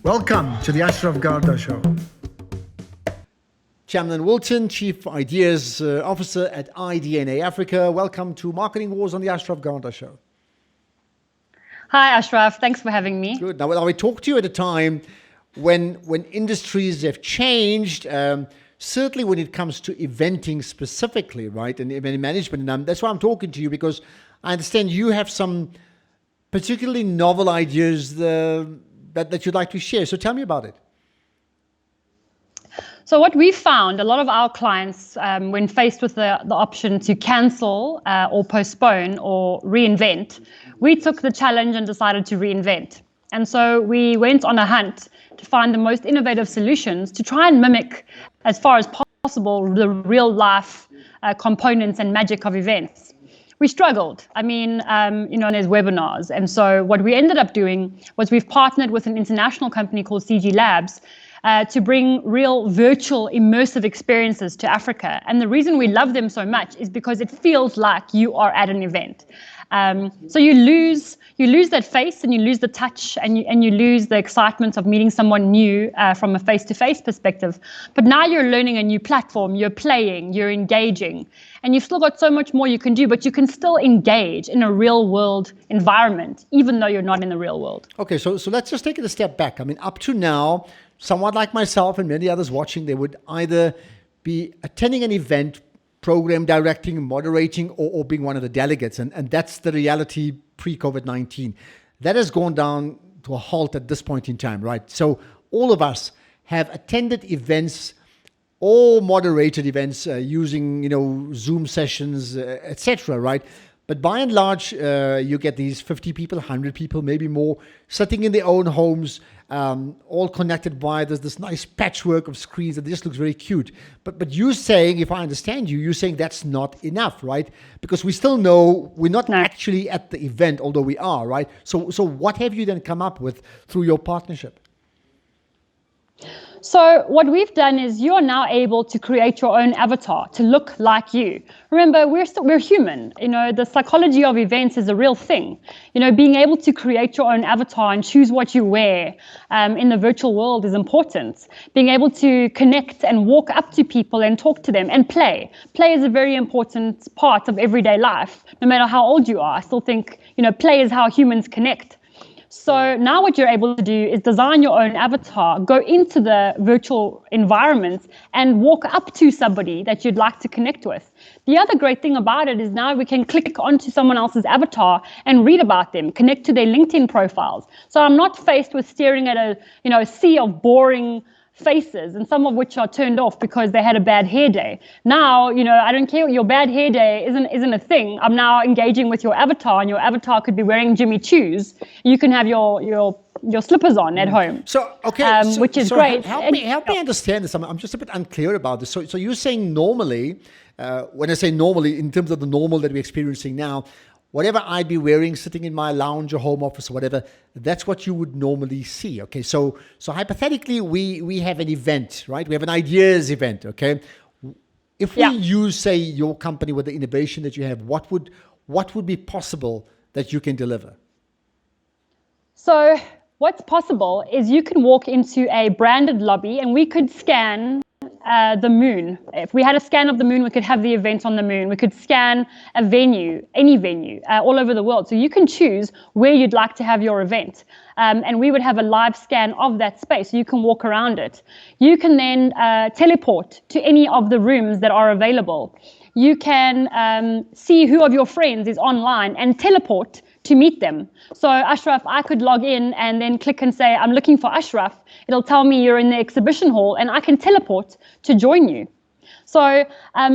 Welcome to the Ashraf Garda Show. Chamlin Wilton, Chief Ideas Officer at iDNA Africa. Welcome to Marketing Wars on the Ashraf Garda Show. Hi, Ashraf. Thanks for having me. Good. Now, we talked to you at a time when industries have changed, certainly when it comes to eventing specifically, right, and event management. And that's why I'm talking to you, because I understand you have some particularly novel ideas that you'd like to share. So tell me about it. So what we found, a lot of our clients, when faced with the option to cancel or postpone or reinvent, we took the challenge and decided to reinvent. And so we went on a hunt to find the most innovative solutions to try and mimic, as far as possible, the real life components and magic of events. We struggled. I mean, there's webinars. And so what we ended up doing was we've partnered with an international company called CG Labs to bring real virtual immersive experiences to Africa. And the reason we love them so much is because it feels like you are at an event. So you lose that face, and you lose the touch, and you lose the excitement of meeting someone new from a face-to-face perspective. But now you're learning a new platform, you're playing, you're engaging, and you've still got so much more you can do, but you can still engage in a real-world environment, even though you're not in the real world. Okay, so let's just take it a step back. I mean, up to now, someone like myself and many others watching, they would either be attending an event, program directing, moderating, or being one of the delegates. And that's the reality pre-COVID-19. That has gone down to a halt at this point in time, right? So all of us have attended events or moderated events using, Zoom sessions, etc., right? But by and large, you get these 50 people, 100 people, maybe more, sitting in their own homes, all connected by this nice patchwork of screens that just looks very cute. But you're saying, if I understand you, you're saying that's not enough, right? Because we still know we're not actually at the event, although we are, right? So what have you then come up with through your partnership? So what we've done is you are now able to create your own avatar to look like you. Remember, we're human. The psychology of events is a real thing. Being able to create your own avatar and choose what you wear in the virtual world is important. Being able to connect and walk up to people and talk to them and play. Play is a very important part of everyday life. No matter how old you are, I still think, play is how humans connect. So now what you're able to do is design your own avatar, go into the virtual environment and walk up to somebody that you'd like to connect with. The other great thing about it is now we can click onto someone else's avatar and read about them, connect to their LinkedIn profiles. So I'm not faced with staring at a sea of boring faces, and some of which are turned off because they had a bad hair day. Now, I don't care, your bad hair day isn't a thing. I'm now engaging with your avatar, and your avatar could be wearing Jimmy Choo's. You can have your slippers on at home. So, okay, which is great. Help me understand this. I'm just a bit unclear about this. So you're saying normally, when I say normally, in terms of the normal that we're experiencing now, whatever I'd be wearing, sitting in my lounge or home office or whatever, that's what you would normally see. Okay, so hypothetically, we have an event, right? We have an ideas event. Okay, if we use, say, your company with the innovation that you have, what would be possible that you can deliver? So what's possible is you can walk into a branded lobby, and we could scan the moon. If we had a scan of the moon, we could have the event on the moon. We could scan a venue, any venue, all over the world. So you can choose where you'd like to have your event. And we would have a live scan of that space. So you can walk around it. You can then teleport to any of the rooms that are available. You can see who of your friends is online and teleport to meet them. So Ashraf, I could log in and then click and say, I'm looking for Ashraf. It'll tell me you're in the exhibition hall, and I can teleport to join you. So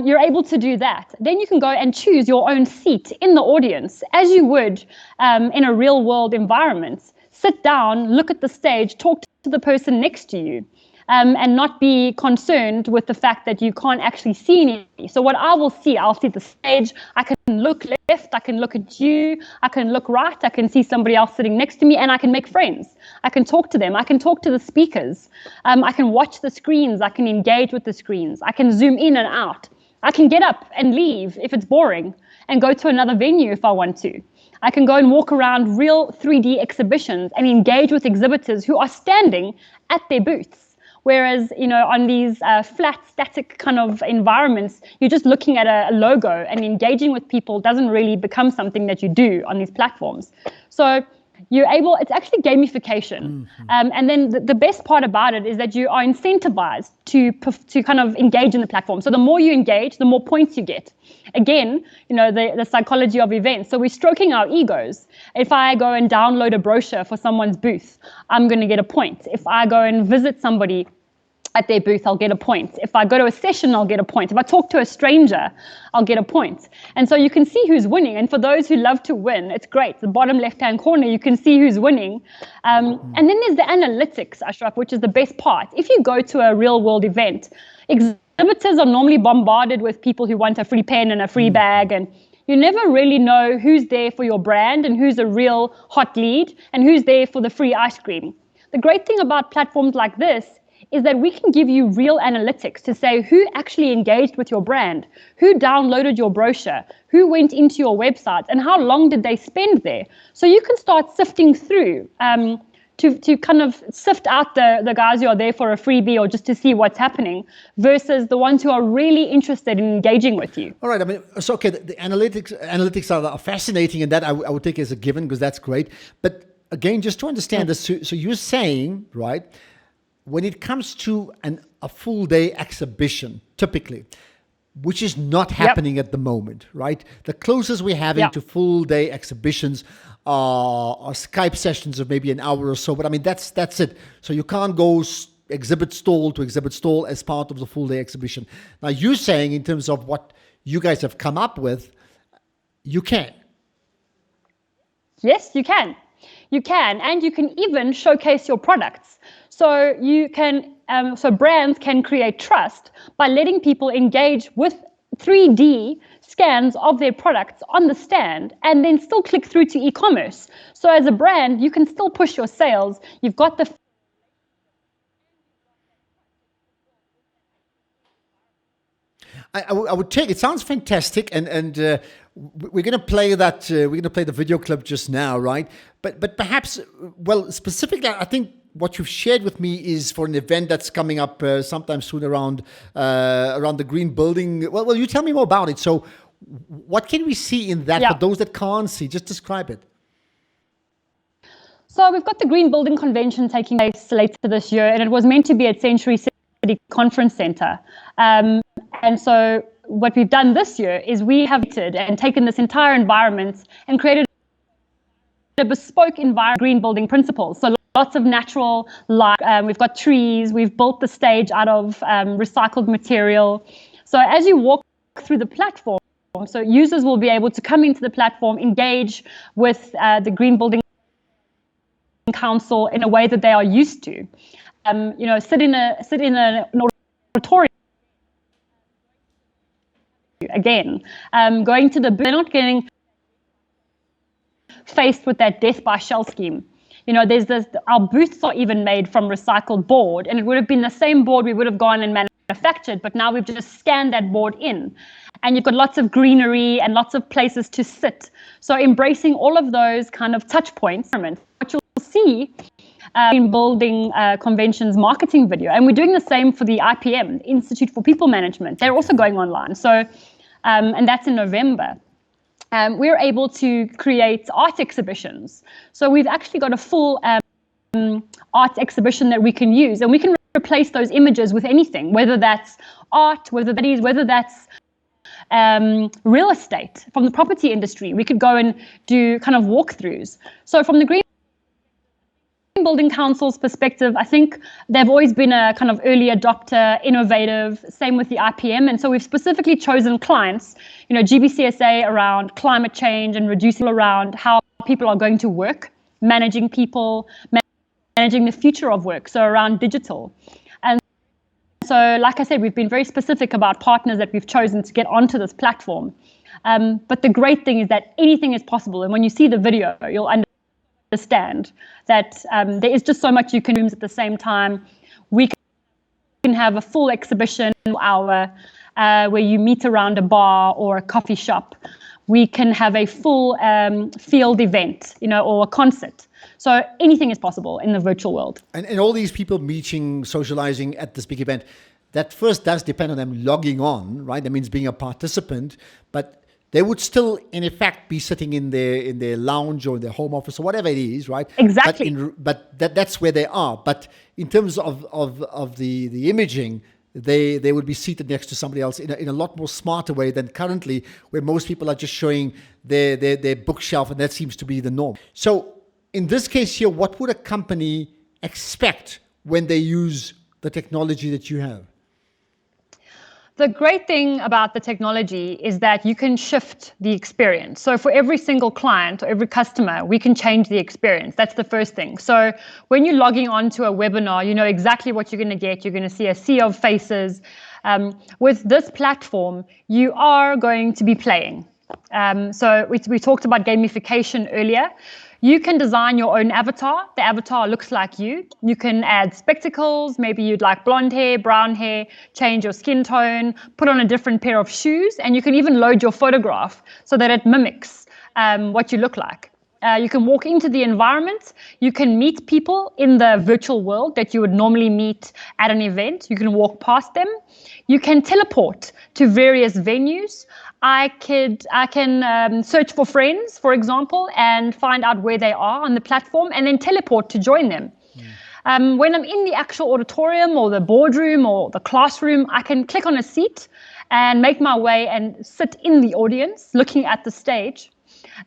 you're able to do that. Then you can go and choose your own seat in the audience, as you would in a real world environment. Sit down, look at the stage, talk to the person next to you. And not be concerned with the fact that you can't actually see anything. So what I will see, I'll see the stage, I can look left, I can look at you, I can look right, I can see somebody else sitting next to me, and I can make friends. I can talk to them, I can talk to the speakers, I can watch the screens, I can engage with the screens, I can zoom in and out. I can get up and leave if it's boring and go to another venue if I want to. I can go and walk around real 3D exhibitions and engage with exhibitors who are standing at their booths. Whereas, on these flat, static kind of environments, you're just looking at a logo, and engaging with people doesn't really become something that you do on these platforms. So it's actually gamification. And then the best part about it is that you are incentivized to kind of engage in the platform. So the more you engage, the more points you get. Again, the psychology of events. So we're stroking our egos. If I go and download a brochure for someone's booth, I'm going to get a point. If I go and visit somebody at their booth, I'll get a point. If I go to a session, I'll get a point. If I talk to a stranger, I'll get a point. And so you can see who's winning. And for those who love to win, it's great. The bottom left-hand corner, you can see who's winning. And then there's the analytics, Ashraf, which is the best part. If you go to a real-world event, exhibitors are normally bombarded with people who want a free pen and a free bag, and you never really know who's there for your brand and who's a real hot lead and who's there for the free ice cream. The great thing about platforms like this is that we can give you real analytics to say who actually engaged with your brand, who downloaded your brochure, who went into your website, and how long did they spend there. So you can start sifting through to kind of sift out the guys who are there for a freebie or just to see what's happening versus the ones who are really interested in engaging with you. All right. I mean, so okay, the analytics are fascinating, and that I would take as a given because that's great. But again, just to understand this, so you're saying, right, when it comes to a full day exhibition, typically, which is not happening at the moment, right? The closest we're having to full day exhibitions are Skype sessions of maybe an hour or so. But I mean, that's it. So you can't go exhibit stall to exhibit stall as part of the full day exhibition. Now you're saying in terms of what you guys have come up with, you can. Yes, you can. You can, and you can even showcase your products. So you can, so brands can create trust by letting people engage with 3D scans of their products on the stand and then still click through to e-commerce. So as a brand, you can still push your sales. You've got the I would take it. Sounds fantastic, and we're going to play that. We're going to play the video clip just now, right? But perhaps, well, specifically, I think what you've shared with me is for an event that's coming up sometime soon around the green building. Well, you tell me more about it. So, what can we see in that for those that can't see? Just describe it. So we've got the Green Building Convention taking place later this year, and it was meant to be at Century City Conference Center. And so what we've done this year is we have taken this entire environment and created a bespoke environment, green building principles. So lots of natural light. We've got trees. We've built the stage out of recycled material. So as you walk through the platform, so users will be able to come into the platform, engage with the Green Building Council in a way that they are used to. Sit in an auditorium. Again, going to the booth, they're not getting faced with that death by shell scheme. There's this, our booths are even made from recycled board, and it would have been the same board we would have gone and manufactured, but now we've just scanned that board in. And you've got lots of greenery and lots of places to sit. So embracing all of those kind of touch points. What you'll see in Building Convention's marketing video, and we're doing the same for the IPM, Institute for People Management. They're also going online. So, and that's in November. We're able to create art exhibitions. So we've actually got a full art exhibition that we can use, and we can replace those images with anything, whether that's art, whether that's real estate from the property industry. We could go and do kind of walkthroughs. So from the Green Building Council's perspective, I think they've always been a kind of early adopter, innovative, same with the IPM. And so we've specifically chosen clients, GBCSA around climate change and reducing around how people are going to work, managing people, managing the future of work, so around digital. And so, like I said, we've been very specific about partners that we've chosen to get onto this platform. But the great thing is that anything is possible. And when you see the video, you'll understand that there is just so much you can do at the same time. We can have a full exhibition hour where you meet around a bar or a coffee shop we can have a full field event, or a concert. So anything is possible in the virtual world. And all these people meeting, socializing at this big event, that first does depend on them logging on, right? That means being a participant, but they would still, in effect, be sitting in their lounge or their home office or whatever it is, right? Exactly. But that's where they are. But in terms of the imaging, they would be seated next to somebody else in a lot more smarter way than currently, where most people are just showing their bookshelf, and that seems to be the norm. So in this case here, what would a company expect when they use the technology that you have? The great thing about the technology is that you can shift the experience. So for every single client or every customer, we can change the experience. That's the first thing. So when you're logging onto a webinar, you know exactly what you're going to get. You're going to see a sea of faces. With this platform, you are going to be playing. So we talked about gamification earlier. You can design your own avatar. The avatar looks like you. You can add spectacles. Maybe you'd like blonde hair, brown hair, change your skin tone, put on a different pair of shoes, and you can even load your photograph so that it mimics what you look like. You can walk into the environment. You can meet people in the virtual world that you would normally meet at an event. You can walk past them. You can teleport to various venues. I can search for friends, for example, and find out where they are on the platform and then teleport to join them. When I'm in the actual auditorium or the boardroom or the classroom, I can click on a seat and make my way and sit in the audience looking at the stage.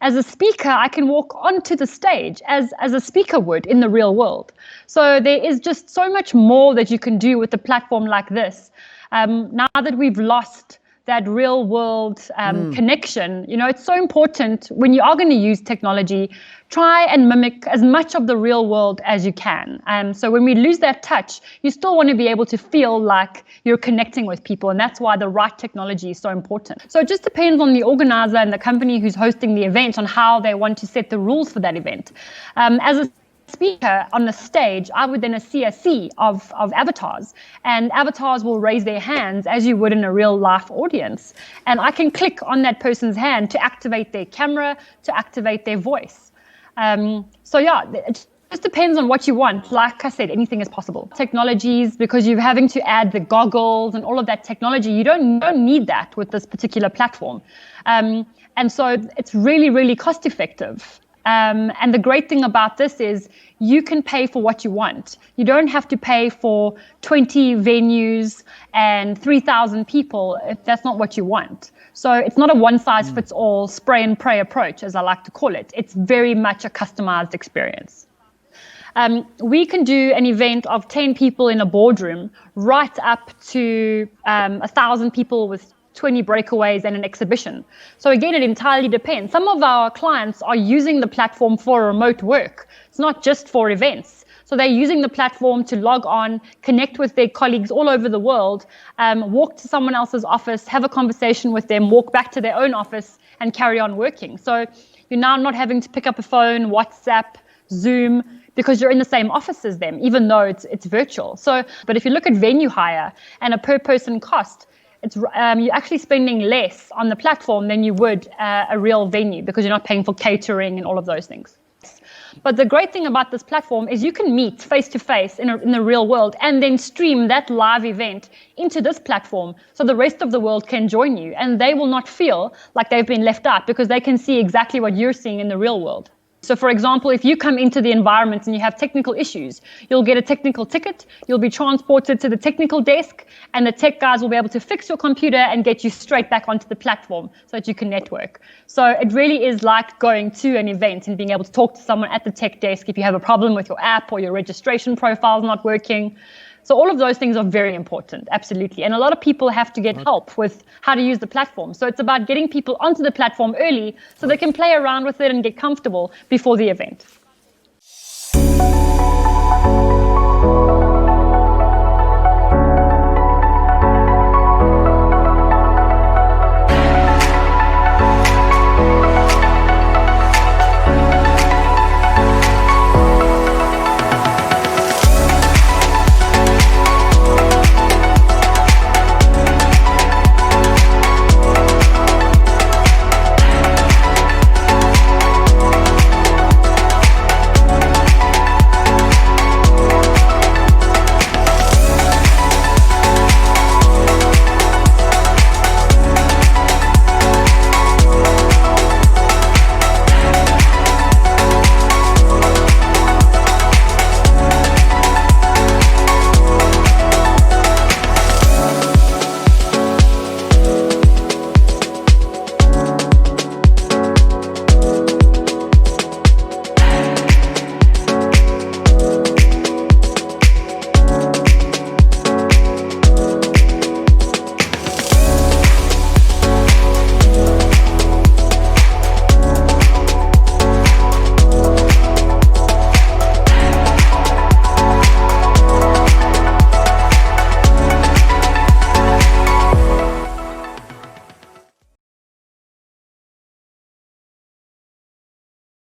As a speaker, I can walk onto the stage as a speaker would in the real world. So there is just so much more that you can do with a platform like this. Now that we've lost that real world connection, it's so important when you are going to use technology, try and mimic as much of the real world as you can. So when we lose that touch, you still want to be able to feel like you're connecting with people, and that's why the right technology is so important. So it just depends on the organizer and the company who's hosting the event on how they want to set the rules for that event. As a speaker on the stage, I would then see a sea of avatars, and avatars will raise their hands as you would in a real life audience. And I can click on that person's hand to activate their camera, to activate their voice. So yeah, it just depends on what you want. Like I said, anything is possible. Technologies, because you're having to add the goggles and all of that technology, you don't need that with this particular platform. And so it's really, really cost effective. And the great thing about this is you can pay for what you want. You don't have to pay for 20 venues and 3,000 people if that's not what you want. So it's not a one-size-fits-all spray and pray approach, as I like to call it. It's very much a customized experience. We can do an event of 10 people in a boardroom right up to 1,000 people with 20 breakaways and an exhibition. So again, it entirely depends. Some of our clients are using the platform for remote work. It's not just for events. So they're using the platform to log on, connect with their colleagues all over the world, walk to someone else's office, have a conversation with them, walk back to their own office and carry on working. So you're now not having to pick up a phone, WhatsApp, Zoom, because you're in the same office as them, even though it's virtual. So, but if you look at venue hire and a per person cost, you're actually spending less on the platform than you would a real venue, because you're not paying for catering and all of those things. But the great thing about this platform is you can meet face-to-face in the real world and then stream that live event into this platform so the rest of the world can join you, and they will not feel like they've been left out because they can see exactly what you're seeing in the real world. So for example, if you come into the environment and you have technical issues, you'll get a technical ticket, you'll be transported to the technical desk, and the tech guys will be able to fix your computer and get you straight back onto the platform so that you can network. So it really is like going to an event and being able to talk to someone at the tech desk if you have a problem with your app or your registration profile is not working. So all of those things are very important, absolutely. And a lot of people have to get help with how to use the platform. So it's about getting people onto the platform early so they can play around with it and get comfortable before the event.